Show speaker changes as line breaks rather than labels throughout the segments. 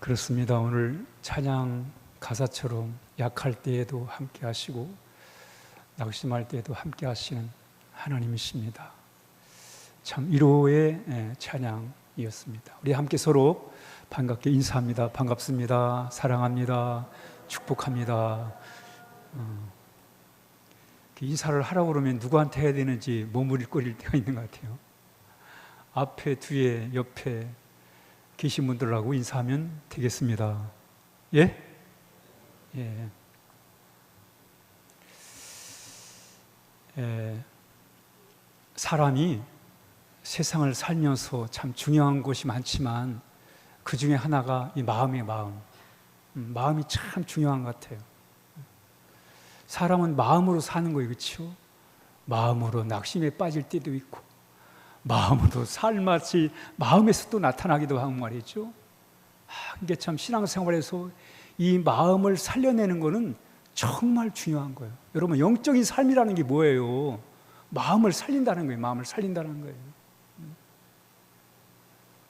그렇습니다. 오늘 찬양 가사처럼 약할 때에도 함께 하시고 낙심할 때에도 함께 하시는 하나님이십니다. 참 위로의 찬양이었습니다. 우리 함께 서로 반갑게 인사합니다. 반갑습니다. 사랑합니다. 축복합니다. 인사를 하라고 그러면 누구한테 해야 되는지 머무릴거릴 때가 있는 것 같아요. 앞에, 뒤에, 옆에 계신 분들하고 인사하면 되겠습니다. 예? 예. 사람이 세상을 살면서 참 중요한 것이 많지만 그 중에 하나가 이 마음이에요. 마음이 참 중요한 것 같아요. 사람은 마음으로 사는 거예요. 그렇죠? 마음으로 낙심에 빠질 때도 있고 마음으로 삶이 마음에서 또 나타나기도 하고 말이죠. 이게 참 신앙생활에서 이 마음을 살려내는 거는 정말 중요한 거예요. 여러분, 영적인 삶이라는 게 뭐예요? 마음을 살린다는 거예요. 마음을 살린다는 거예요.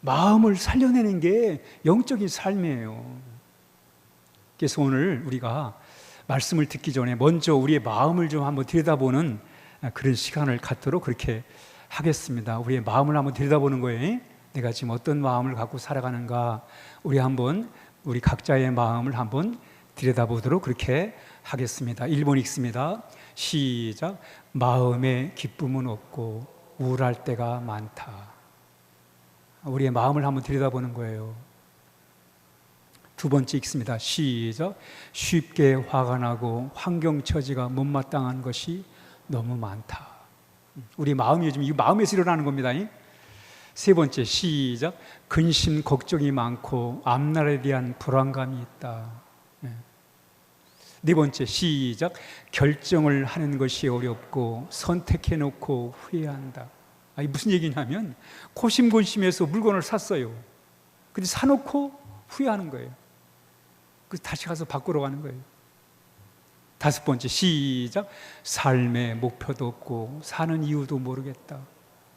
마음을 살려내는 게 영적인 삶이에요. 그래서 오늘 우리가 말씀을 듣기 전에 먼저 우리의 마음을 좀 한번 들여다보는 그런 시간을 갖도록 그렇게 하겠습니다. 우리의 마음을 한번 들여다보는 거예요. 내가 지금 어떤 마음을 갖고 살아가는가, 우리 각자의 마음을 한번 들여다보도록 그렇게 하겠습니다. 1번 읽습니다. 시작. 마음에 기쁨은 없고 우울할 때가 많다. 우리의 마음을 한번 들여다보는 거예요. 두 번째 읽습니다. 시작. 쉽게 화가 나고 환경처지가 못마땅한 것이 너무 많다. 우리 마음이 요즘 이 마음에서 일어나는 겁니다. 세 번째 시작. 근심 걱정이 많고 앞날에 대한 불안감이 있다. 네 번째 시작. 결정을 하는 것이 어렵고 선택해놓고 후회한다. 이게 무슨 얘기냐면 고심곤심해서 물건을 샀어요. 근데 사놓고 후회하는 거예요. 그래서 다시 가서 바꾸러 가는 거예요. 다섯 번째 시작. 삶의 목표도 없고 사는 이유도 모르겠다.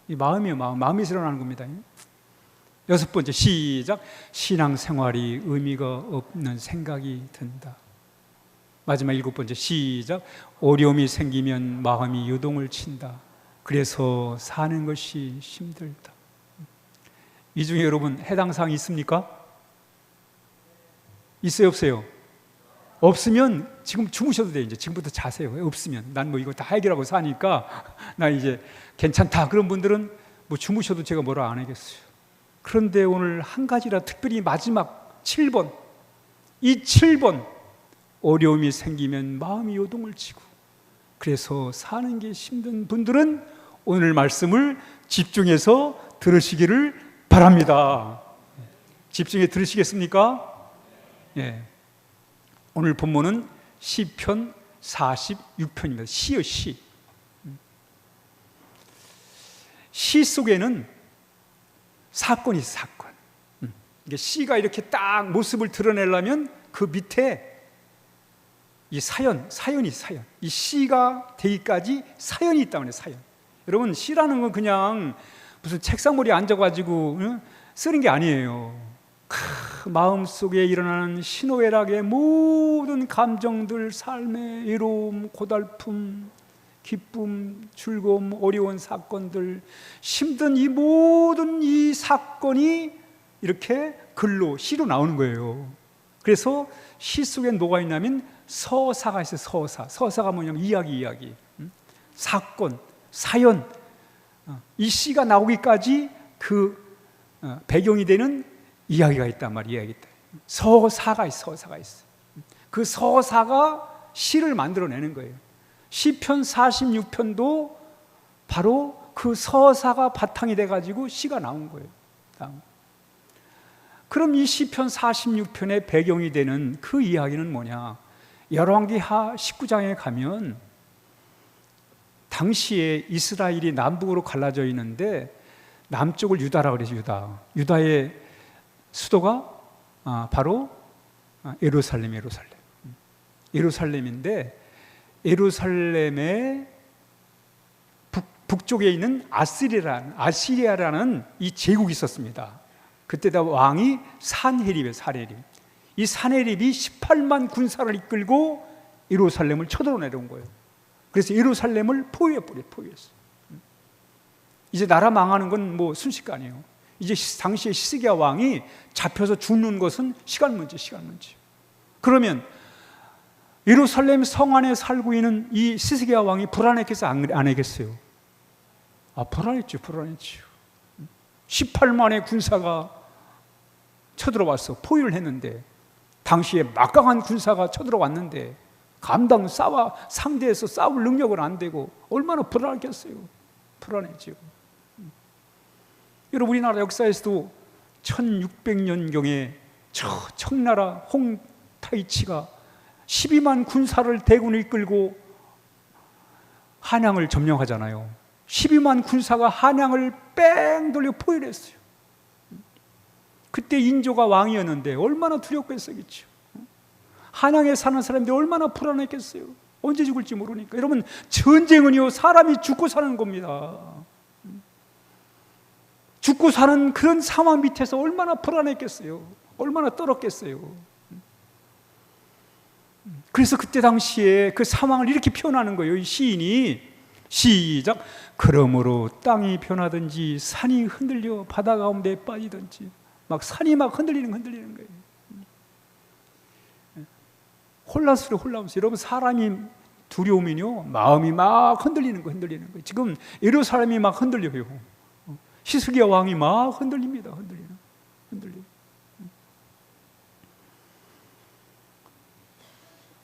이 마음이에요. 마음에서 일어나는 겁니다. 여섯 번째 시작. 신앙생활이 의미가 없는 생각이 든다. 마지막 일곱 번째 시작. 어려움이 생기면 마음이 요동을 친다. 그래서 사는 것이 힘들다. 이 중에 여러분 해당 사항이 있습니까? 있어요, 없어요? 없으면 지금 주무셔도 돼요. 이제 지금부터 자세요. 없으면 난 뭐 이거 다 해결하고 사니까 나 이제 괜찮다. 그런 분들은 뭐 주무셔도 제가 뭐라 안 하겠어요. 그런데 오늘 한 가지라 특별히 마지막 7번, 이 7번, 어려움이 생기면 마음이 요동을 치고 그래서 사는 게 힘든 분들은 오늘 말씀을 집중해서 들으시기를 바랍니다. 집중해 들으시겠습니까? 예. 오늘 본문은 시편 46편입니다. 시요, 시. 시 속에는 사건이 있어요, 사건. 시가 이렇게 딱 모습을 드러내려면 그 밑에 이 사연이 사연. 이 시가 되기까지 사연이 있다고 해요, 사연. 여러분, 시라는 건 그냥 무슨 책상머리에 앉아가지고 쓰는 게 아니에요. 마음속에 일어나는 희노애락의 모든 감정들, 삶의 외로움, 고달픔, 기쁨, 즐거움, 어려운 사건들, 힘든 이 모든 이 사건이 이렇게 글로, 시로 나오는 거예요. 그래서 시 속엔 뭐가 있냐면 서사가 있어요. 서사가 뭐냐면 이야기, 사건, 사연. 이 시가 나오기까지 그 배경이 되는 이야기가 있단 말이에요. 서사가 있어. 그 서사가 시를 만들어내는 거예요. 시편 46편도 바로 그 서사가 바탕이 돼가지고 시가 나온 거예요. 그럼 이 시편 46편의 배경이 되는 그 이야기는 뭐냐? 열왕기하 19장에 가면 당시에 이스라엘이 남북으로 갈라져 있는데 남쪽을 유다라고 그래서 유다의 수도가 바로 예루살렘인데 예루살렘의 북쪽에 있는 아시리아라는 이 제국이 있었습니다. 그때다 왕이 산헤립이에요. 산헤립. 이 산헤립이 18만 군사를 이끌고 예루살렘을 쳐들어 내려온 거예요. 그래서 예루살렘을 포위했어요. 이제 나라 망하는 건 뭐 순식간이에요. 이제 당시에 시스기야 왕이 잡혀서 죽는 것은 시간 문제. 그러면 예루살렘 성 안에 살고 있는 이 시스기야 왕이 불안했겠어요? 안 했겠어요? 불안했죠. 18만의 군사가 쳐들어왔어. 포위를 했는데, 당시에 막강한 군사가 쳐들어왔는데 상대에서 싸울 능력은 안 되고 얼마나 불안했겠어요. 불안했죠. 여러분, 우리나라 역사에서도 1600년경에 청나라 홍타이치가 12만 군사를 대군을 이끌고 한양을 점령하잖아요. 12만 군사가 한양을 뺑 돌려 포위를 했어요. 그때 인조가 왕이었는데 얼마나 두렵겠어요. 한양에 사는 사람들이 얼마나 불안했겠어요. 언제 죽을지 모르니까. 여러분, 전쟁은요, 사람이 죽고 사는 겁니다. 죽고 사는 그런 상황 밑에서 얼마나 불안했겠어요. 얼마나 떨었겠어요. 그래서 그때 당시에 그 상황을 이렇게 표현하는 거예요. 이 시인이. 시작. 그러므로 땅이 변하든지 산이 흔들려 바다 가운데 빠지든지, 막 산이 막 흔들리는 거예요. 혼란스러워. 여러분, 사람이 두려우면요, 마음이 막 흔들리는 거예요. 지금 예루살렘이 막 흔들려요. 히스기야 왕이 막 흔들립니다. 흔들려.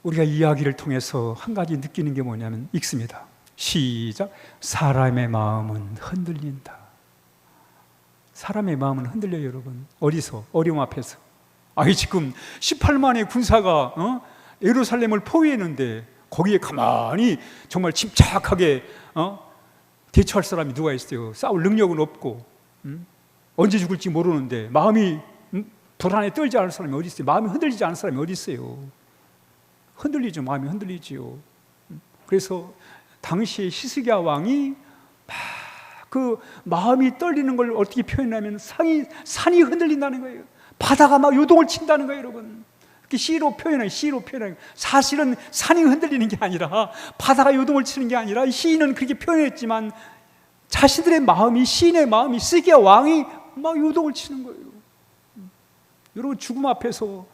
우리가 이 이야기를 통해서 한 가지 느끼는 게 뭐냐면 읽습니다. 시작. 사람의 마음은 흔들린다. 사람의 마음은 흔들려요, 여러분. 어디서? 어려움 앞에서. 지금 18만의 군사가 예루살렘을 포위했는데 거기에 가만히 정말 침착하게 대처할 사람이 누가 있어요? 싸울 능력은 없고, 언제 죽을지 모르는데 마음이 불안에 떨지 않을 사람이 어디 있어요? 마음이 흔들리지 않을 사람이 어디 있어요? 흔들리죠. 마음이 흔들리지요. 그래서 당시에 히스기야 왕이 막 그 마음이 떨리는 걸 어떻게 표현하면 산이 흔들린다는 거예요. 바다가 막 요동을 친다는 거예요, 여러분. 시로 표현해요. 사실은 산이 흔들리는 게 아니라, 바다가 요동을 치는 게 아니라, 시인은 그렇게 표현했지만 자신들의 마음이, 시인의 마음이, 시기야 왕이 막 요동을 치는 거예요. 여러분, 죽음 앞에서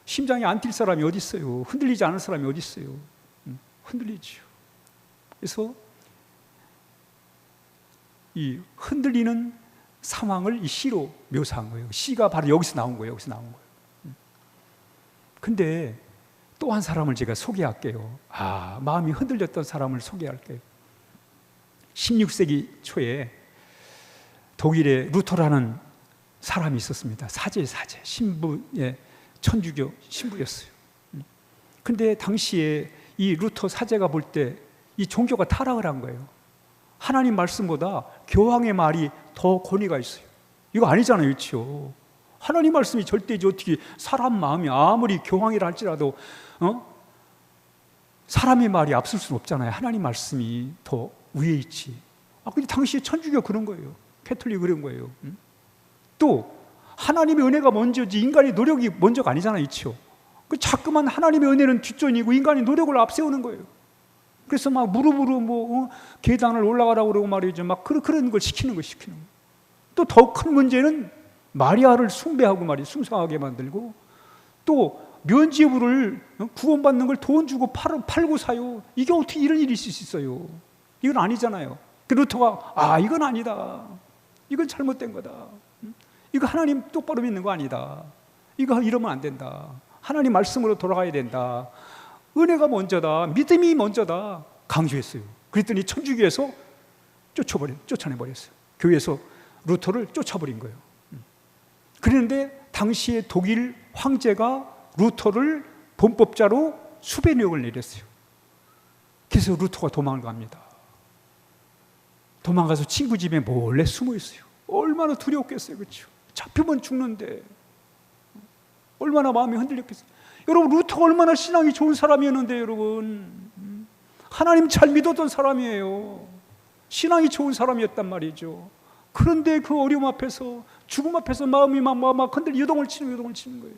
심장이 안 뛸 사람이 어디 있어요? 흔들리지 않을 사람이 어디 있어요? 흔들리죠. 그래서 이 흔들리는 상황을 이 시로 묘사한 거예요. 시가 바로 여기서 나온 거예요. 근데 또 한 사람을 제가 소개할게요. 마음이 흔들렸던 사람을 소개할게요. 16세기 초에 독일에 루터라는 사람이 있었습니다. 사제 신부의 천주교 신부였어요. 근데 당시에 이 루터 사제가 볼 때 이 종교가 타락을 한 거예요. 하나님 말씀보다 교황의 말이 더 권위가 있어요. 이거 아니잖아요, 그렇죠? 하나님 말씀이 절대지. 어떻게 사람 마음이 아무리 교황이라 할지라도 사람의 말이 앞설 수는 없잖아요. 하나님 말씀이 더 위에 있지. 근데 당시에 천주교 그런 거예요. 캐톨릭 그런 거예요. 또 하나님의 은혜가 먼저지 인간의 노력이 먼저가 아니잖아요, 그렇죠? 자꾸만 하나님의 은혜는 뒷전이고 인간의 노력을 앞세우는 거예요. 그래서 막 무릎으로 계단을 올라가라고 그러고 말이죠. 막 그런 걸 시키는 거예요. 또 더 큰 문제는 마리아를 숭배하고 숭상하게 만들고, 또 면죄부를 구원받는 걸 돈 주고 팔고 사요. 이게 어떻게 이런 일이 있을 수 있어요? 이건 아니잖아요. 루터가 이건 아니다. 이건 잘못된 거다. 이거 하나님 똑바로 믿는 거 아니다. 이거 이러면 안 된다. 하나님 말씀으로 돌아가야 된다. 은혜가 먼저다. 믿음이 먼저다. 강조했어요. 그랬더니 천주교에서 쫓아내버렸어요. 교회에서 루터를 쫓아버린 거예요. 그런데 당시에 독일 황제가 루터를 범법자로 수배령을 내렸어요. 그래서 루터가 도망을 갑니다. 도망가서 친구 집에 몰래 숨어 있어요. 얼마나 두려웠겠어요, 그렇죠? 잡히면 죽는데 얼마나 마음이 흔들렸겠어요. 여러분, 루터가 얼마나 신앙이 좋은 사람이었는데, 여러분, 하나님 잘 믿었던 사람이에요. 신앙이 좋은 사람이었단 말이죠. 그런데 그 어려움 앞에서, 죽음 앞에서 마음이 막 흔들, 요동을 치는 거예요.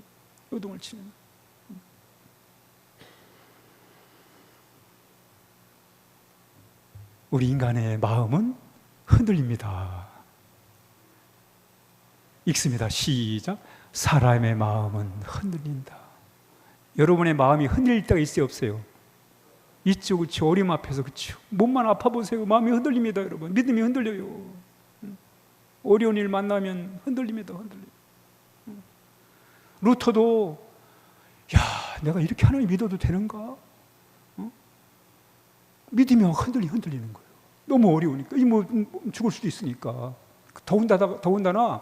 요동을 치는 거예요. 우리 인간의 마음은 흔들립니다. 읽습니다. 시작. 사람의 마음은 흔들린다. 여러분의 마음이 흔들릴 때가 있어요, 없어요? 있죠, 그렇죠. 어려움 앞에서, 그렇죠. 몸만 아파 보세요. 마음이 흔들립니다, 여러분. 믿음이 흔들려요. 어려운 일 만나면 흔들립니다, 흔들려요. 루터도, 야, 내가 이렇게 하나님 믿어도 되는가? 믿음이 흔들리는 거예요. 너무 어려우니까. 죽을 수도 있으니까. 더군다나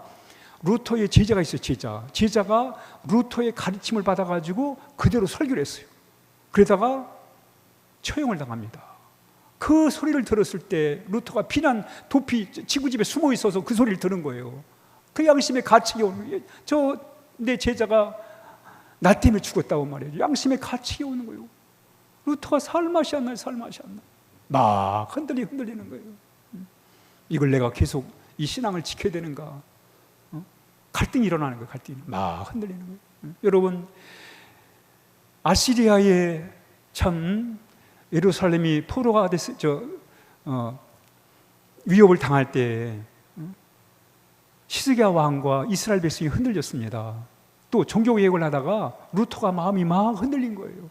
루터의 제자가 있어요. 제자가 루터의 가르침을 받아가지고 그대로 설교를 했어요. 그러다가 처형을 당합니다. 그 소리를 들었을 때 루터가 피난 도피 지구집에 숨어 있어서 그 소리를 들은 거예요. 그 양심의 가책이 오는 거예요. 내 제자가 나 때문에 죽었다고 말이에요. 양심의 가책이 오는 거예요. 루터가 살 맛이 안 나요. 막 흔들리는 거예요. 이걸 내가 계속 이 신앙을 지켜야 되는가? 갈등이 일어나는 거예요. 막 흔들리는 거예요. 여러분, 아시리아에 참 예루살렘이 포로가 위협을 당할 때 히스기야 왕과 이스라엘 백성이 흔들렸습니다. 또 종교 개혁을 하다가 루터가 마음이 막 흔들린 거예요.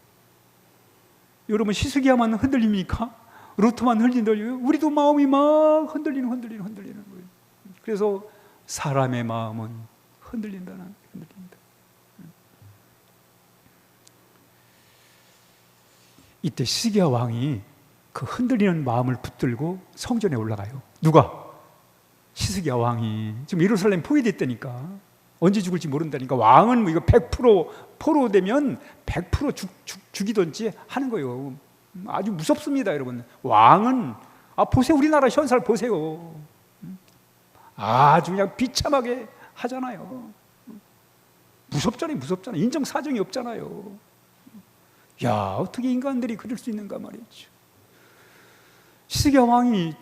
여러분, 히스기야만 흔들립니까? 루터만 흔들려요? 우리도 마음이 막 흔들리는 거예요. 그래서 사람의 마음은 흔들린다. 이때 히스기야 왕이 그 흔들리는 마음을 붙들고 성전에 올라가요. 누가? 히스기야 왕이. 지금 예루살렘 포위됐다니까. 언제 죽을지 모른다니까. 왕은 이거 100% 포로 되면 100% 죽이든지 하는 거예요. 아주 무섭습니다, 여러분. 왕은 보세요. 우리나라 현살 보세요. 아주 그냥 비참하게 하잖아요. 무섭잖아요. 인정사정이 없잖아요. 야, 어떻게 인간들이 그럴 수 있는가 말이죠. 히스기야 왕이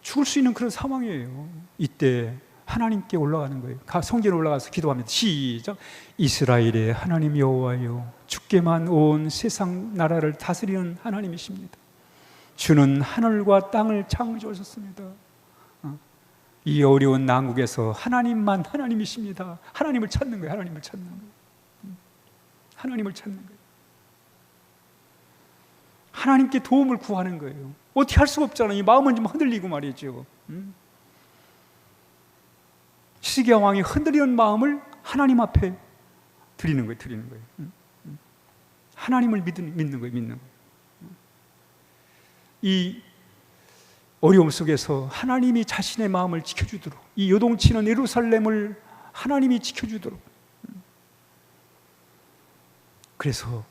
죽을 수 있는 그런 상황이에요. 이때 하나님께 올라가는 거예요. 성전에 올라가서 기도합니다. 시작. 이스라엘의 하나님 여호와여, 주께만 온 세상 나라를 다스리는 하나님이십니다. 주는 하늘과 땅을 창조하셨습니다. 이 어려운 난국에서 하나님만 하나님이십니다. 하나님을 찾는 거예요. 하나님을 찾는 거예요. 하나님께 도움을 구하는 거예요. 어떻게 할 수가 없잖아요. 이 마음은 좀 흔들리고 말이죠. 히스기야 왕이 흔들리는 마음을 하나님 앞에 드리는 거예요. 하나님을 믿는 거예요. 이 어려움 속에서 하나님이 자신의 마음을 지켜주도록, 이 요동치는 예루살렘을 하나님이 지켜주도록. 그래서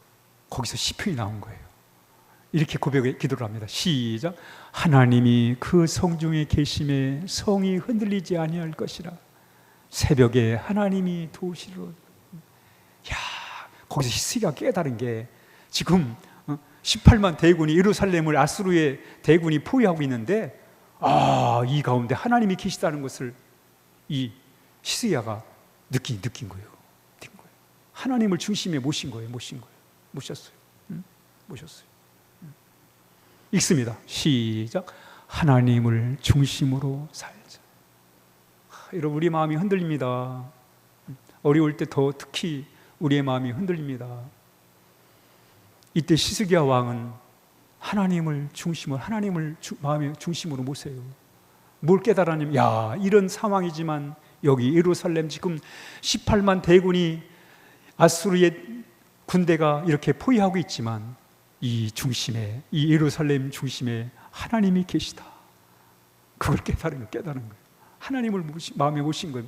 거기서 시편이 나온 거예요. 이렇게 기도를 합니다. 시작. 하나님이 그 성중에 계심에 성이 흔들리지 아니할 것이라. 새벽에 하나님이 도우시리로다. 야, 거기서 히스기야가 깨달은 게, 지금 18만 대군이 예루살렘을 아수르의 대군이 포위하고 있는데, 이 가운데 하나님이 계시다는 것을 이 히스기야가 느낀 거예요. 하나님을 중심에 모셨어요. 읽습니다. 시작. 하나님을 중심으로 살자. 여러분, 우리 마음이 흔들립니다. 어려울 때 더 특히 우리의 마음이 흔들립니다. 이때 히스기야 왕은 하나님을 마음의 중심으로 모세요. 뭘 깨달았냐면, 야, 이런 상황이지만 여기 예루살렘 지금 18만 대군이 아수르의 군대가 이렇게 포위하고 있지만 이 예루살렘 중심에 하나님이 계시다. 그걸 깨달은 거예요. 하나님을 마음에 모신 거예요.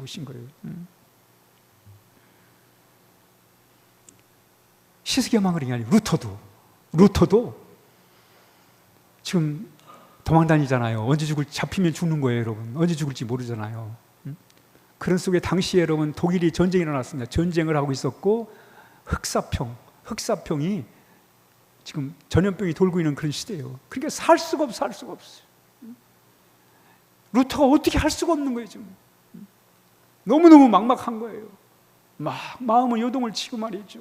히스기야만 그런 게 아니고 루터도 지금 도망 다니잖아요. 언제 잡히면 죽는 거예요, 여러분. 언제 죽을지 모르잖아요. 그런 속에 당시에 여러분 독일이 전쟁이 일어났습니다. 전쟁을 하고 있었고 흑사병이 지금 전염병이 돌고 있는 그런 시대예요. 그러니까 살 수가 없어요. 루터가 어떻게 할 수가 없는 거예요. 지금 너무너무 막막한 거예요. 막 마음은 요동을 치고 말이죠.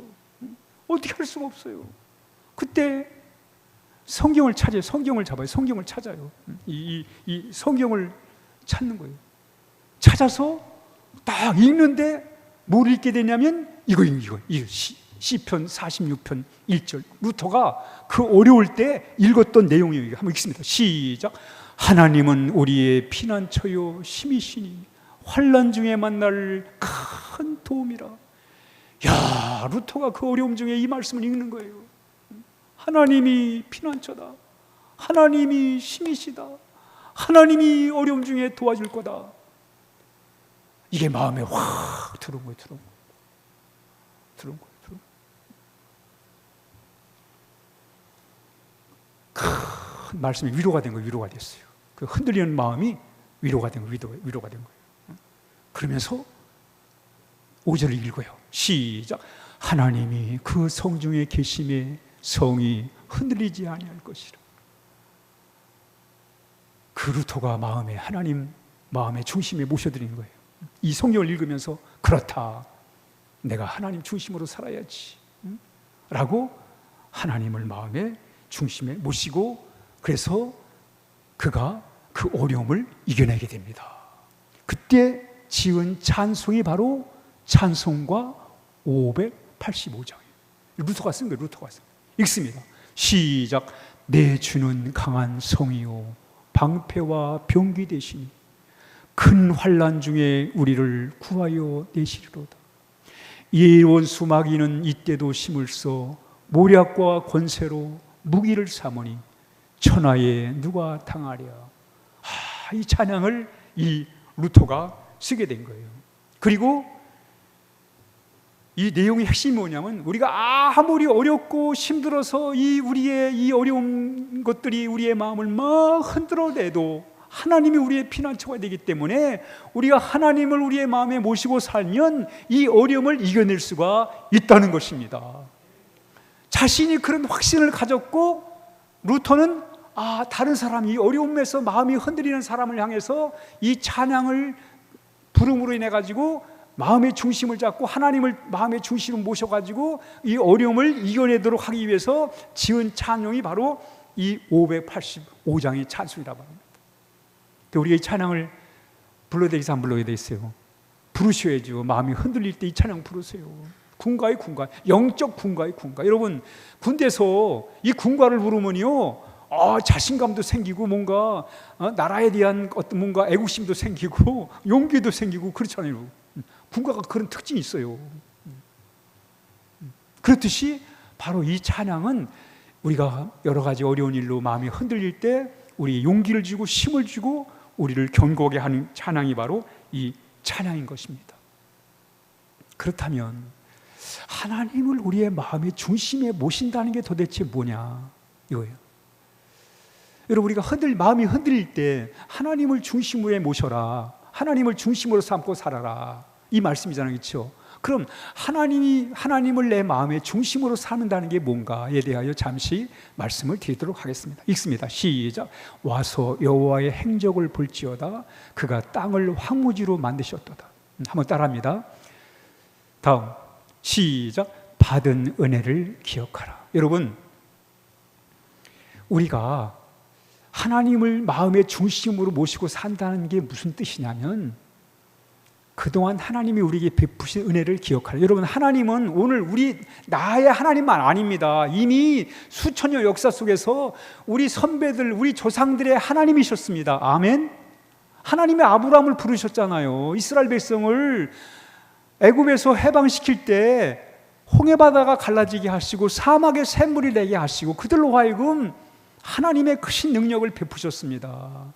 어떻게 할 수가 없어요. 그때 성경을 찾아요. 성경을 잡아요. 성경을 찾아요. 이 성경을 찾는 거예요. 찾아서 딱 읽는데 뭘 읽게 되냐면 이거 시편 46편 1절. 루터가 그 어려울 때 읽었던 내용이에요. 한번 읽습니다. 시작. 하나님은 우리의 피난처요 힘이시니 환난 중에 만날 큰 도움이라. 야, 루터가 그 어려움 중에 이 말씀을 읽는 거예요. 하나님이 피난처다. 하나님이 힘이시다. 하나님이 어려움 중에 도와줄 거다. 이게 마음에 확 들어온 거예요. 들어온 거예요. 큰 말씀이 위로가 된 거예요. 위로가 됐어요. 그 흔들리는 마음이 위로가 된 거예요. 위로가 된 거예요. 그러면서 5절을 읽어요. 시작. 하나님이 그 성중에 계심에 성이 흔들리지 아니할 것이라. 그 루터가 하나님 마음의 중심에 모셔드리는 거예요. 이 성경을 읽으면서 그렇다, 내가 하나님 중심으로 살아야지 라고 하나님을 마음의 중심에 모시고, 그래서 그가 그 어려움을 이겨내게 됩니다. 그때 지은 찬송이 바로 찬송가 585장이에요. 루터가 쓴 거예요. 루터가 쓴 거예요. 읽습니다. 시작. 내 주는 강한 성이요 방패와 병기 되시니 큰 환난 중에 우리를 구하여 내시리로다. 예언 수마귀는 이때도 힘을 써 모략과 권세로 무기를 삼으니 천하에 누가 당하랴. 이 찬양을 이 루터가 쓰게 된 거예요. 그리고 이 내용의 핵심이 뭐냐면, 우리가 아무리 어렵고 힘들어서 우리의 이 어려운 것들이 우리의 마음을 막 흔들어내도 하나님이 우리의 피난처가 되기 때문에 우리가 하나님을 우리의 마음에 모시고 살면 이 어려움을 이겨낼 수가 있다는 것입니다. 자신이 그런 확신을 가졌고, 루터는 다른 사람이 어려움에서 마음이 흔들리는 사람을 향해서 이 찬양을 부름으로 인해 가지고 마음의 중심을 잡고 하나님을 마음의 중심으로 모셔가지고 이 어려움을 이겨내도록 하기 위해서 지은 찬양이 바로 이 585장의 찬송이라고 합니다. 우리가 이 찬양을 불러야 되겠어요? 안 불러야 되겠어요? 부르셔야죠. 마음이 흔들릴 때 이 찬양 부르세요. 군가의 군가, 영적 군가의 군가. 여러분, 군대에서 이 군가를 부르면요, 자신감도 생기고 뭔가 나라에 대한 어떤 뭔가 애국심도 생기고 용기도 생기고 그렇잖아요. 군가가 그런 특징이 있어요. 그렇듯이 바로 이 찬양은 우리가 여러 가지 어려운 일로 마음이 흔들릴 때 우리의 용기를 주고 힘을 주고 우리를 견고하게 하는 찬양이 바로 이 찬양인 것입니다. 그렇다면 하나님을 우리의 마음의 중심에 모신다는 게 도대체 뭐냐, 이거예요. 여러분, 우리가 마음이 흔들릴 때 하나님을 중심으로 모셔라, 하나님을 중심으로 삼고 살아라, 이 말씀이잖아요. 그렇죠? 그럼 하나님을 내 마음의 중심으로 삼는다는 게 뭔가에 대하여 잠시 말씀을 드리도록 하겠습니다. 읽습니다. 시작. 와서 여호와의 행적을 볼지어다. 그가 땅을 황무지로 만드셨도다. 한번 따라합니다. 다음 시작. 받은 은혜를 기억하라. 여러분, 우리가 하나님을 마음의 중심으로 모시고 산다는 게 무슨 뜻이냐면, 그동안 하나님이 우리에게 베푸신 은혜를 기억하라. 여러분, 하나님은 오늘 나의 하나님만 아닙니다. 이미 수천 년 역사 속에서 우리 선배들, 우리 조상들의 하나님이셨습니다. 아멘. 하나님의 아브라함을 부르셨잖아요. 이스라엘 백성을 애굽에서 해방시킬 때 홍해바다가 갈라지게 하시고 사막에 샘물이 되게 하시고 그들로 하여금 하나님의 크신 능력을 베푸셨습니다.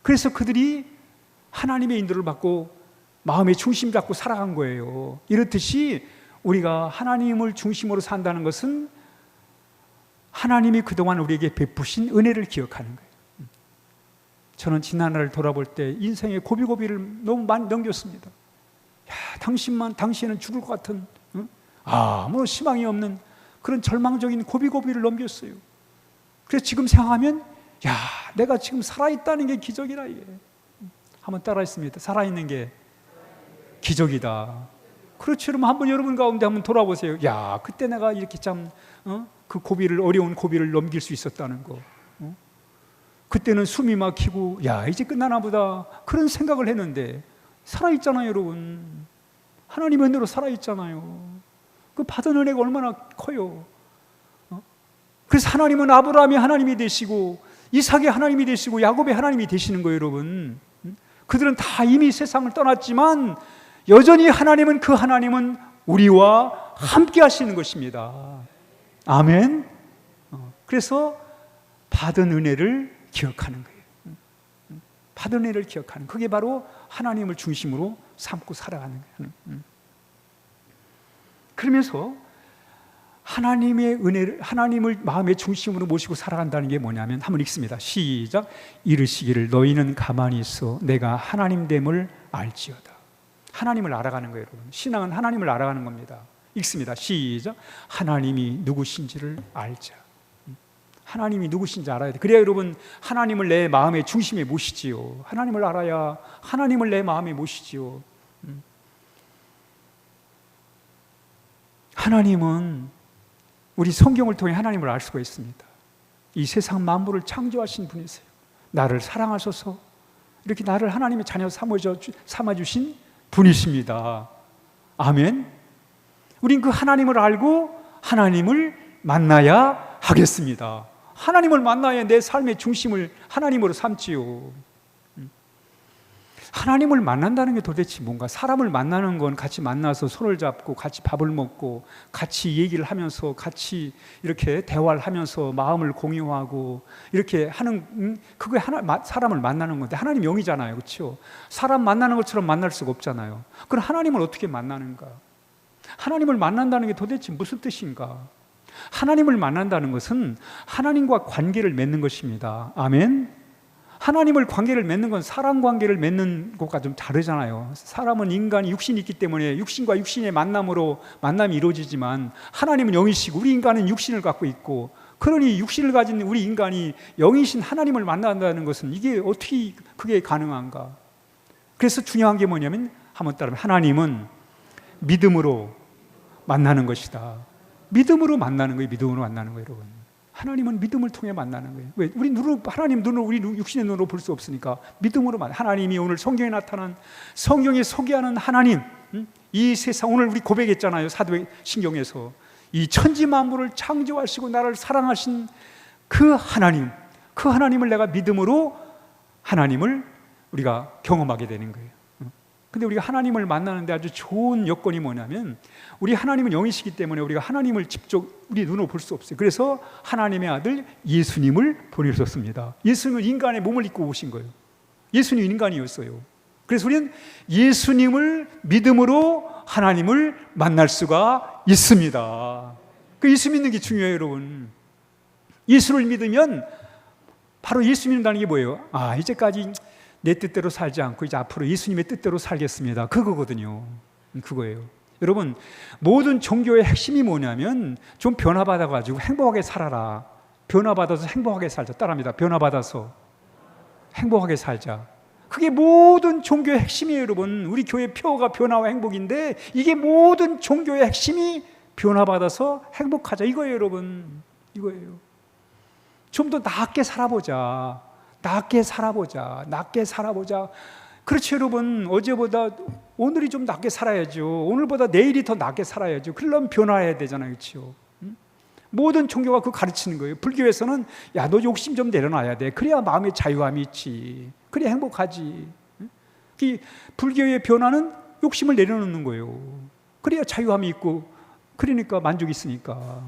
그래서 그들이 하나님의 인도를 받고 마음의 중심 잡고 살아간 거예요. 이렇듯이 우리가 하나님을 중심으로 산다는 것은 하나님이 그동안 우리에게 베푸신 은혜를 기억하는 거예요. 저는 지난해를 돌아볼 때 인생의 고비고비를 너무 많이 넘겼습니다. 당신은 죽을 것 같은 아무 희망이 없는 그런 절망적인 고비고비를 넘겼어요. 그래서 지금 생각하면 야, 내가 지금 살아있다는 게 기적이라. 이게 한번 따라했습니다. 살아있는 게 기적이다. 그렇죠. 여러분, 한번 여러분 가운데 한번 돌아보세요. 야, 그때 내가 이렇게 참 그 고비를, 어려운 고비를 넘길 수 있었다는 거. 그때는 숨이 막히고 야, 이제 끝나나 보다, 그런 생각을 했는데 살아있잖아요. 여러분, 하나님의 은혜로 살아있잖아요. 그 받은 은혜가 얼마나 커요. 그래서 하나님은 아브라함의 하나님이 되시고 이삭의 하나님이 되시고 야곱의 하나님이 되시는 거예요. 여러분, 그들은 다 이미 세상을 떠났지만 여전히 하나님은, 그 하나님은 우리와 함께 하시는 것입니다. 아멘. 그래서 받은 은혜를 기억하는 거예요. 받은 은혜를 기억하는, 그게 바로 하나님을 중심으로 삼고 살아가는 거예요. 그러면서 하나님의 은혜를, 하나님을 마음의 중심으로 모시고 살아간다는 게 뭐냐면, 한번 읽습니다. 시작. 이르시기를 너희는 가만히 있어 내가 하나님됨을 알지어다. 하나님을 알아가는 거예요. 여러분, 신앙은 하나님을 알아가는 겁니다. 읽습니다. 시작. 하나님이 누구신지를 알자. 하나님이 누구신지 알아야 돼. 그래야 여러분, 하나님을 내 마음의 중심에 모시지요. 하나님을 알아야 하나님을 내 마음에 모시지요. 하나님은, 우리 성경을 통해 하나님을 알 수가 있습니다. 이 세상 만물을 창조하신 분이세요. 나를 사랑하셔서 이렇게 나를 하나님의 자녀 삼아주신 분이십니다. 아멘. 우린 그 하나님을 알고 하나님을 만나야 하겠습니다. 하나님을 만나야 내 삶의 중심을 하나님으로 삼지요. 하나님을 만난다는 게 도대체 뭔가? 사람을 만나는 건 같이 만나서 손을 잡고 같이 밥을 먹고 같이 얘기를 하면서 같이 이렇게 대화를 하면서 마음을 공유하고 이렇게 하는, 그게 사람을 만나는 건데, 하나님 영이잖아요. 그렇죠? 사람 만나는 것처럼 만날 수가 없잖아요. 그럼 하나님을 어떻게 만나는가? 하나님을 만난다는 게 도대체 무슨 뜻인가? 하나님을 만난다는 것은 하나님과 관계를 맺는 것입니다. 아멘. 하나님을 관계를 맺는 건 사람 관계를 맺는 것과 좀 다르잖아요. 사람은 인간이 육신이 있기 때문에 육신과 육신의 만남이 이루어지지만, 하나님은 영이시고 우리 인간은 육신을 갖고 있고, 그러니 육신을 가진 우리 인간이 영이신 하나님을 만난다는 것은 이게 어떻게 그게 가능한가? 그래서 중요한 게 뭐냐면, 한번 따르면 하나님은 믿음으로 만나는 것이다. 믿음으로 만나는 거예요. 믿음으로 만나는 거예요, 여러분. 하나님은 믿음을 통해 만나는 거예요. 왜? 우리 눈으로, 하나님 눈으로, 우리 육신의 눈으로 볼 수 없으니까 믿음으로 하나님이 오늘 성경에 나타난, 성경에 소개하는 하나님, 이 세상, 오늘 우리 고백했잖아요. 사도신경에서 이 천지 만물을 창조하시고 나를 사랑하신 그 하나님, 그 하나님을 내가 믿음으로 하나님을 우리가 경험하게 되는 거예요. 근데 우리가 하나님을 만나는데 아주 좋은 여건이 뭐냐면, 우리 하나님은 영이시기 때문에 우리가 하나님을 직접 우리 눈으로 볼 수 없어요. 그래서 하나님의 아들 예수님을 보내셨습니다. 예수님은 인간의 몸을 입고 오신 거예요. 예수님은 인간이었어요. 그래서 우리는 예수님을 믿음으로 하나님을 만날 수가 있습니다. 그 예수 믿는 게 중요해요, 여러분. 예수를 믿으면, 바로 예수 믿는다는 게 뭐예요? 아, 이제까지 내 뜻대로 살지 않고 이제 앞으로 예수님의 뜻대로 살겠습니다. 그거거든요. 그거예요. 여러분, 모든 종교의 핵심이 뭐냐면, 좀 변화받아가지고 행복하게 살아라. 변화받아서 행복하게 살자. 따라합니다. 변화받아서 행복하게 살자. 그게 모든 종교의 핵심이에요, 여러분. 우리 교회 표어가 변화와 행복인데, 이게 모든 종교의 핵심이 변화받아서 행복하자. 이거예요, 여러분. 이거예요. 좀 더 낫게 살아보자. 낫게 살아보자. 낫게 살아보자. 그렇죠, 여러분. 어제보다 오늘이 좀 낫게 살아야죠. 오늘보다 내일이 더 낫게 살아야죠. 그러려면 변화해야 되잖아요. 그렇죠? 모든 종교가 그거 가르치는 거예요. 불교에서는 야, 너 욕심 좀 내려놔야 돼. 그래야 마음의 자유함이 있지. 그래야 행복하지. 불교의 변화는 욕심을 내려놓는 거예요. 그래야 자유함이 있고, 그러니까 만족이 있으니까.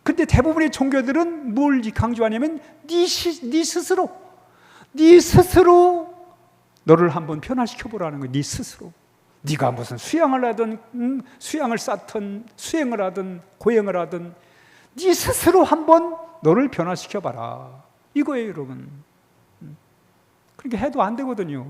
근데 대부분의 종교들은 뭘 강조하냐면, 네 스스로 너를 한번 변화시켜보라는 거예요. 네 스스로. 네가 무슨 수양을 하든 수양을 쌓든 수행을 하든 고행을 하든 네 스스로 한번 너를 변화시켜봐라. 이거예요, 여러분. 그렇게 해도 안 되거든요.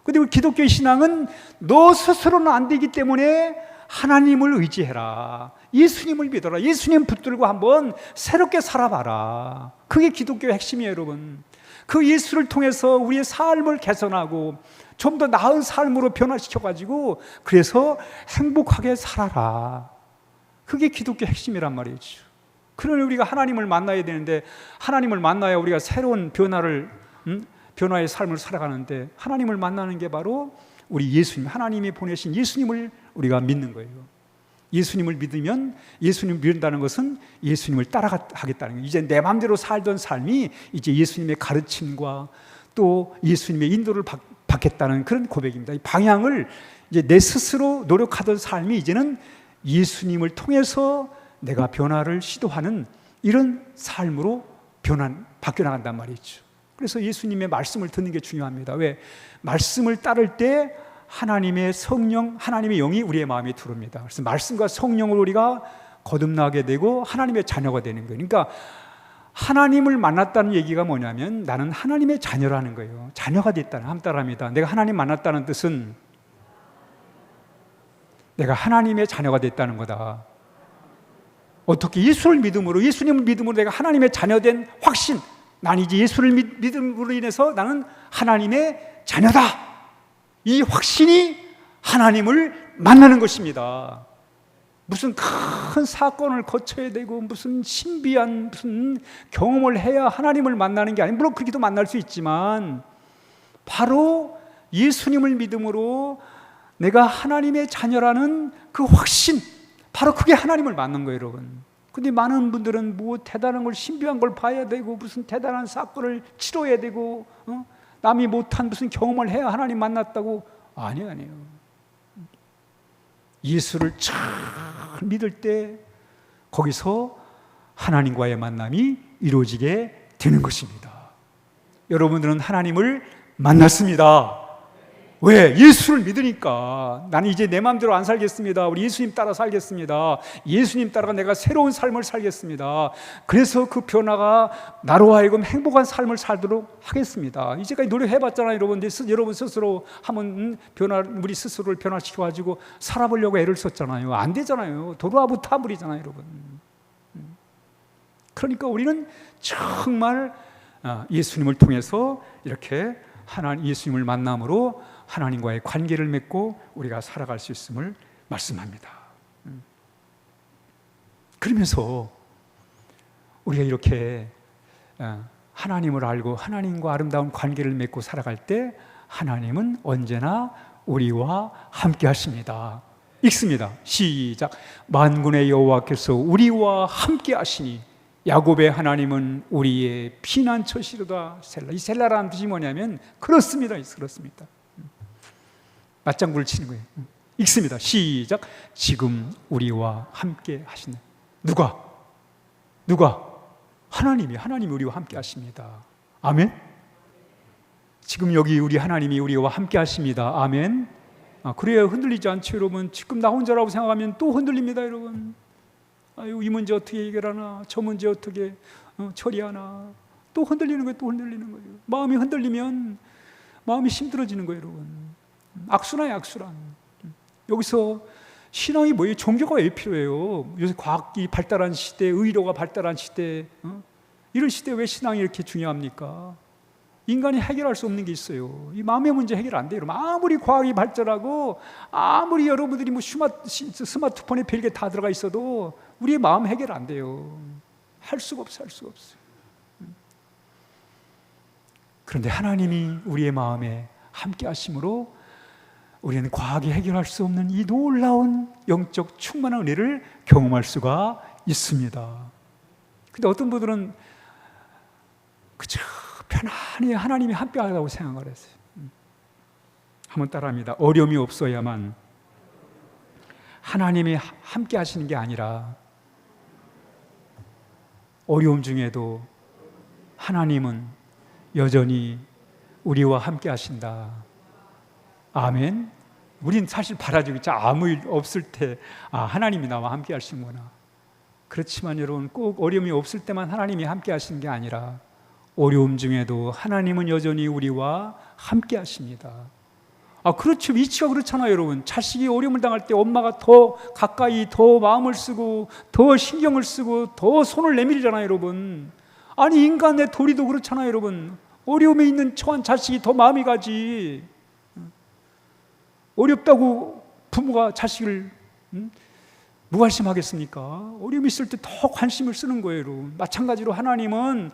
근데 우리 기독교의 신앙은 너 스스로는 안 되기 때문에 하나님을 의지해라. 예수님을 믿어라. 예수님 붙들고 한번 새롭게 살아봐라. 그게 기독교의 핵심이에요, 여러분. 그 예수를 통해서 우리의 삶을 개선하고 좀 더 나은 삶으로 변화시켜가지고 그래서 행복하게 살아라. 그게 기독교의 핵심이란 말이죠. 그러니 우리가 하나님을 만나야 되는데, 하나님을 만나야 우리가 새로운 변화의 삶을 살아가는데, 하나님을 만나는 게 바로 우리 예수님, 하나님이 보내신 예수님을 우리가 믿는 거예요. 예수님을 믿으면, 예수님을 믿는다는 것은 예수님을 따라가겠다는 거예요. 이제 내 마음대로 살던 삶이 이제 예수님의 가르침과 또 예수님의 인도를 받겠다는 그런 고백입니다. 이 방향을 이제 내 스스로 노력하던 삶이 이제는 예수님을 통해서 내가 변화를 시도하는 이런 삶으로 바뀌어 나간단 말이죠. 그래서 예수님의 말씀을 듣는 게 중요합니다. 왜? 말씀을 따를 때 하나님의 성령, 하나님의 영이 우리의 마음에 들어옵니다. 그래서 말씀과 성령으로 우리가 거듭나게 되고 하나님의 자녀가 되는 거예요. 그러니까 하나님을 만났다는 얘기가 뭐냐면 나는 하나님의 자녀라는 거예요. 자녀가 됐다는, 한번 따라합니다. 내가 하나님 만났다는 뜻은 내가 하나님의 자녀가 됐다는 거다. 어떻게? 예수를 믿음으로, 예수님을 믿음으로 내가 하나님의 자녀된 확신, 난 이제 예수를 믿음으로 인해서 나는 하나님의 자녀다. 이 확신이 하나님을 만나는 것입니다. 무슨 큰 사건을 거쳐야 되고 무슨 신비한 무슨 경험을 해야 하나님을 만나는 게 아니에요. 물론 그렇게도 만날 수 있지만 바로 예수님을 믿음으로 내가 하나님의 자녀라는 그 확신, 바로 그게 하나님을 만난 거예요, 여러분. 근데 많은 분들은 뭐 대단한 걸, 신비한 걸 봐야 되고 무슨 대단한 사건을 치러야 되고 남이 못한 무슨 경험을 해야 하나님 만났다고. 아니에요. 예수를 잘 믿을 때 거기서 하나님과의 만남이 이루어지게 되는 것입니다. 여러분들은 하나님을 만났습니다. 왜? 예수를 믿으니까. 나는 이제 내 마음대로 안 살겠습니다. 우리 예수님 따라 살겠습니다. 예수님 따라 내가 새로운 삶을 살겠습니다. 그래서 그 변화가 나로 하여금 행복한 삶을 살도록 하겠습니다. 이제까지 노력해봤잖아요, 여러분. 여러분 스스로 한번 우리 스스로를 변화시켜가지고 살아보려고 애를 썼잖아요. 안 되잖아요. 도루아부 타물이잖아요, 여러분. 그러니까 우리는 정말 예수님을 통해서 이렇게 예수님을 만남으로 하나님과의 관계를 맺고 우리가 살아갈 수 있음을 말씀합니다. 그러면서 우리가 이렇게 하나님을 알고 하나님과 아름다운 관계를 맺고 살아갈 때 하나님은 언제나 우리와 함께 하십니다. 읽습니다. 시작. 만군의 여호와께서 우리와 함께 하시니 야곱의 하나님은 우리의 피난처시로다. 셀라. 이 셀라라는 뜻이 뭐냐면 그렇습니다. 그렇습니다. 맞장구를 치는 거예요. 읽습니다. 시작. 지금 우리와 함께 하시는. 누가? 하나님이 우리와 함께 하십니다. 아멘. 지금 여기 우리 하나님이 우리와 함께 하십니다. 아멘. 그래야 흔들리지 않죠, 여러분. 지금 나 혼자라고 생각하면 또 흔들립니다, 여러분. 아유, 이 문제 어떻게 해결하나, 저 문제 어떻게 처리하나, 또 흔들리는 거예요. 마음이 흔들리면 마음이 힘들어지는 거예요, 여러분. 악순환이에요, 악순환. 여기서 신앙이 뭐예요? 종교가 왜 필요해요? 요새 과학이 발달한 시대, 의료가 발달한 시대, 이런 시대에 왜 신앙이 이렇게 중요합니까? 인간이 해결할 수 없는 게 있어요. 이 마음의 문제 해결 안 돼요. 여러분. 아무리 과학이 발전하고 아무리 여러분들이 뭐 스마트폰에 별게 다 들어가 있어도 우리의 마음 해결 안 돼요. 할 수가 없어요. 그런데 하나님이 우리의 마음에 함께 하심으로 우리는 과학이 해결할 수 없는 이 놀라운 영적 충만한 은혜를 경험할 수가 있습니다. 근데 어떤 분들은 그저 편안히 하나님이 함께 하다고 생각을 했어요. 한번 따라합니다. 어려움이 없어야만 하나님이 함께 하시는 게 아니라 어려움 중에도 하나님은 여전히 우리와 함께 하신다. 아멘. 우린 사실 바라지고 아무 일 없을 때 하나님이 나와 함께 하시는구나. 그렇지만 여러분, 꼭 어려움이 없을 때만 하나님이 함께 하시는 게 아니라 어려움 중에도 하나님은 여전히 우리와 함께 하십니다. 그렇죠. 위치가 그렇잖아요, 여러분. 자식이 어려움을 당할 때 엄마가 더 가까이, 더 마음을 쓰고, 더 신경을 쓰고, 더 손을 내밀잖아요, 여러분. 아니, 인간의 도리도 그렇잖아요, 여러분. 어려움에 있는 처한 자식이 더 마음이 가지. 어렵다고 부모가 자식을 무관심하겠습니까? 어려움이 있을 때 더 관심을 쓰는 거예요, 여러분. 마찬가지로 하나님은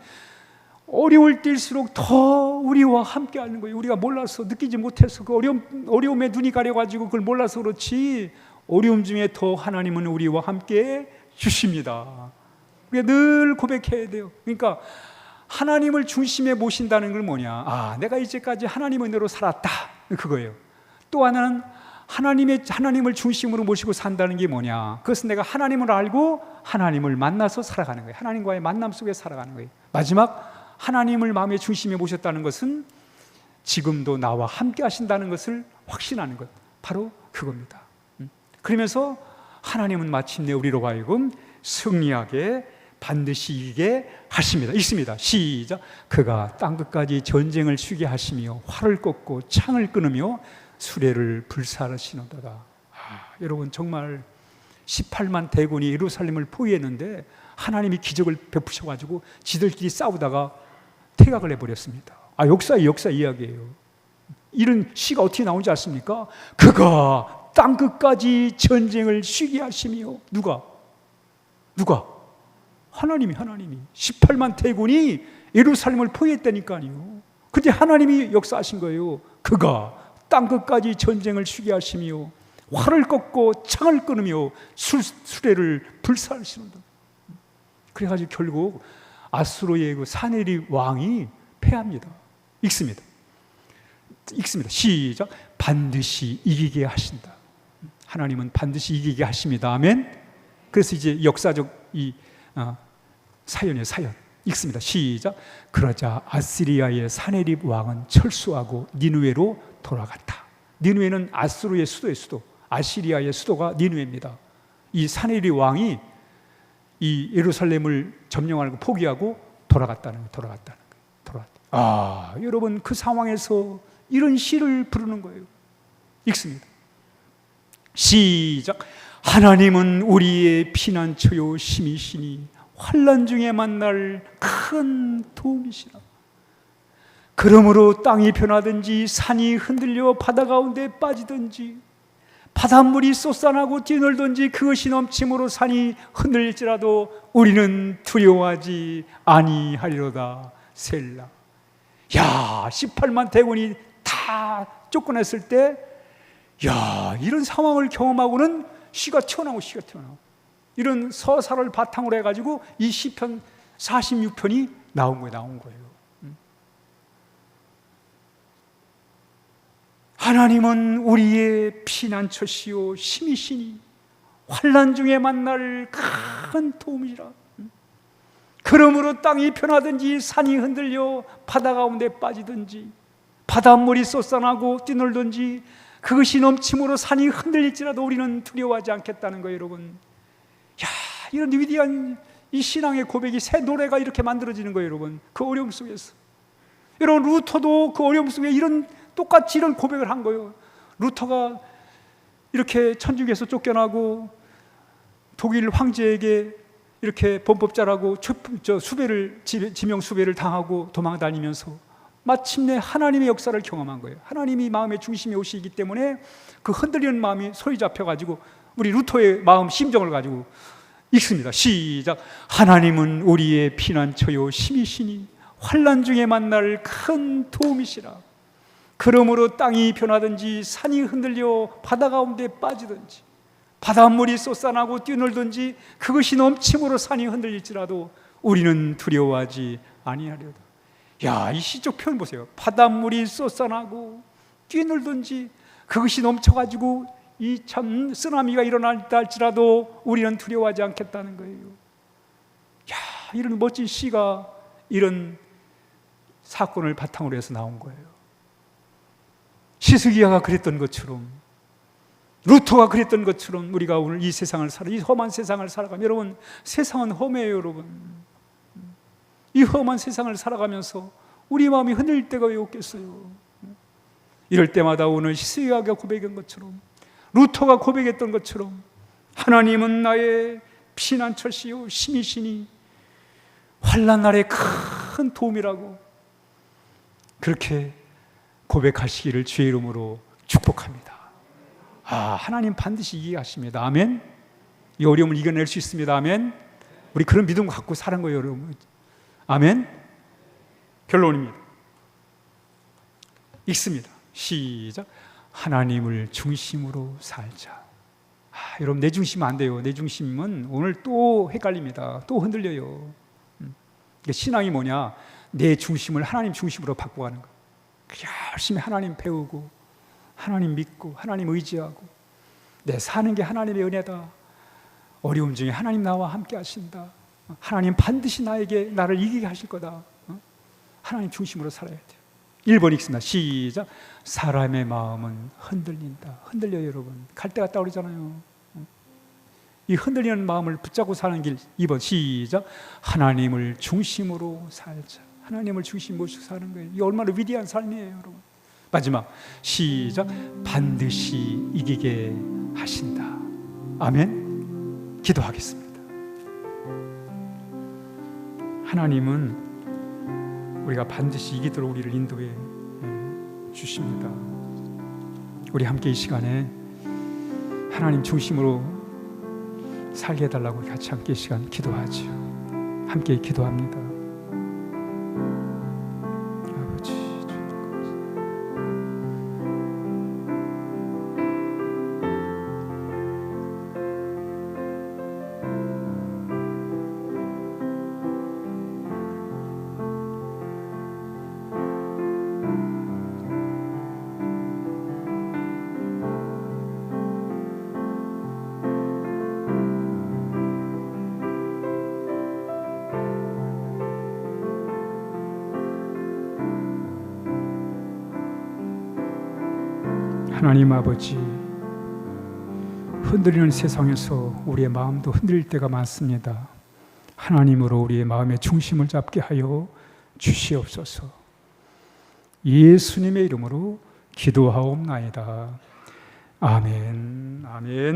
어려울 때일수록 더 우리와 함께 하는 거예요. 우리가 몰라서, 느끼지 못해서 그 어려움에 눈이 가려가지고 그걸 몰라서 그렇지, 어려움 중에 더 하나님은 우리와 함께 주십니다. 우리가 늘 고백해야 돼요. 그러니까 하나님을 중심에 모신다는 건 뭐냐? 내가 이제까지 하나님의 은혜로 살았다, 그거예요. 또 하나는 하나님을 중심으로 모시고 산다는 게 뭐냐? 그것은 내가 하나님을 알고 하나님을 만나서 살아가는 거예요. 하나님과의 만남 속에 살아가는 거예요. 마지막, 하나님을 마음의 중심에 모셨다는 것은 지금도 나와 함께 하신다는 것을 확신하는 것, 바로 그겁니다. 그러면서 하나님은 마침내 우리로 하여금 승리하게, 반드시 이기게 하십니다. 읽습니다. 시작. 그가 땅끝까지 전쟁을 쉬게 하시며 활을 꺾고 창을 끊으며 수레를 불사르시노도다. 여러분, 정말 18만 대군이 예루살렘을 포위했는데 하나님이 기적을 베푸셔가지고 지들끼리 싸우다가 퇴각을 해버렸습니다. 역사 이야기예요. 이런 시가 어떻게 나오는지 아십니까? 그가 땅끝까지 전쟁을 쉬게 하시며, 누가? 하나님이 18만 대군이 예루살렘을 포위했다니까요. 근데 하나님이 역사하신 거예요. 그가 땅끝까지 전쟁을 쉬게 하시며 활을 꺾고 창을 끊으며 수레를 불사르시는다. 그래가지고 결국 아수르의 그 사네립 왕이 패합니다. 읽습니다. 시작. 반드시 이기게 하신다. 하나님은 반드시 이기게 하십니다. 아멘. 그래서 이제 역사적 이 사연이에요. 사연. 읽습니다. 시작. 그러자 아시리아의 사네립 왕은 철수하고 니느웨로 돌아갔다. 니느웨는 아수르의 수도의 수도, 아시리아의 수도가 니느웨입니다. 이 사네립 왕이 이 예루살렘을 점령하고 포기하고 돌아갔다는 거예요. 여러분, 그 상황에서 이런 시를 부르는 거예요. 읽습니다. 시작. 하나님은 우리의 피난처요 힘이시니 환난 중에 만날 큰 도움이시라. 그러므로 땅이 변하든지 산이 흔들려 바다 가운데 빠지든지 바닷물이 쏟아나고 뛰놀든지 그것이 넘침으로 산이 흔들릴지라도 우리는 두려워하지 아니하리로다. 셀라. 18만 대군이 다 쫓겨났을 때, 이런 상황을 경험하고는 시가 튀어나오고 이런 서사를 바탕으로 해가지고 이 시편 46편이 나온 거예요. 하나님은 우리의 피난처시요 힘이시니 환난 중에 만날 큰 도움이라. 그러므로 땅이 변하든지 산이 흔들려 바다 가운데 빠지든지 바닷물이 쏟아나고 뛰놀든지 그것이 넘침으로 산이 흔들릴지라도 우리는 두려워하지 않겠다는 거예요, 여러분. 이런 위대한 이 신앙의 고백이, 새 노래가 이렇게 만들어지는 거예요, 여러분. 그 어려움 속에서. 여러분, 루터도 그 어려움 속에 똑같이 이런 고백을 한 거예요. 루터가 이렇게 천주교에서 쫓겨나고 독일 황제에게 이렇게 범법자라고 지명 수배를 당하고 도망다니면서 마침내 하나님의 역사를 경험한 거예요. 하나님이 마음의 중심에 오시기 때문에 그 흔들리는 마음이 소리 잡혀가지고 우리 루터의 마음 심정을 가지고 읽습니다. 시작. 하나님은 우리의 피난처요 힘이시니 환난 중에 만날 큰 도움이시라. 그러므로 땅이 변하든지 산이 흔들려 바다 가운데 빠지든지 바닷물이 쏟아나고 뛰놀든지 그것이 넘침으로 산이 흔들릴지라도 우리는 두려워하지 아니하려다. 이 시적 표현 보세요. 바닷물이 쏟아나고 뛰놀든지 그것이 넘쳐가지고 이 참 쓰나미가 일어난다 할지라도 우리는 두려워하지 않겠다는 거예요. 이런 멋진 시가 이런 사건을 바탕으로 해서 나온 거예요. 히스기야가 그랬던 것처럼, 루터가 그랬던 것처럼 우리가 오늘 이 세상을 이 험한 세상을 살아가면, 여러분, 세상은 험해요, 여러분. 이 험한 세상을 살아가면서 우리 마음이 흔들릴 때가 왜 없겠어요? 이럴 때마다 오늘 히스기야가 고백한 것처럼, 루터가 고백했던 것처럼, 하나님은 나의 피난처시요 힘이시니 환난 날에 큰 도움이라고 그렇게 고백하시기를 주의 이름으로 축복합니다. 하나님 반드시 이기게 하십니다. 아멘. 이 어려움을 이겨낼 수 있습니다. 아멘. 우리 그런 믿음 갖고 사는 거예요, 여러분. 아멘. 결론입니다. 읽습니다. 시작. 하나님을 중심으로 살자. 여러분, 내 중심은 안 돼요. 내 중심은 오늘 또 헷갈립니다. 또 흔들려요. 신앙이 뭐냐? 내 중심을 하나님 중심으로 바꿔가는 거. 열심히 하나님 배우고, 하나님 믿고, 하나님 의지하고, 내 사는 게 하나님의 은혜다. 어려움 중에 하나님 나와 함께 하신다. 하나님 반드시 나를 이기게 하실 거다. 하나님 중심으로 살아야 돼요. 1번 읽습니다. 시작. 사람의 마음은 흔들린다. 흔들려요, 여러분. 갈 데 갔다 그러잖아요. 이 흔들리는 마음을 붙잡고 사는 길. 2번 시작. 하나님을 중심으로 살자. 하나님을 중심으로 사는 거예요. 이게 얼마나 위대한 삶이에요, 여러분. 마지막 시작. 반드시 이기게 하신다. 아멘. 기도하겠습니다. 하나님은 우리가 반드시 이기도록 우리를 인도해 주십니다. 우리 함께 이 시간에 하나님 중심으로 살게 해달라고 같이 함께 이 시간 기도하죠. 함께 기도합니다. 아버지, 하나님 아버지, 흔들리는 세상에서 우리의 마음도 흔들릴 때가 많습니다. 하나님으로 우리의 마음의 중심을 잡게 하여 주시옵소서. 예수님의 이름으로 기도하옵나이다. 아멘. 아멘.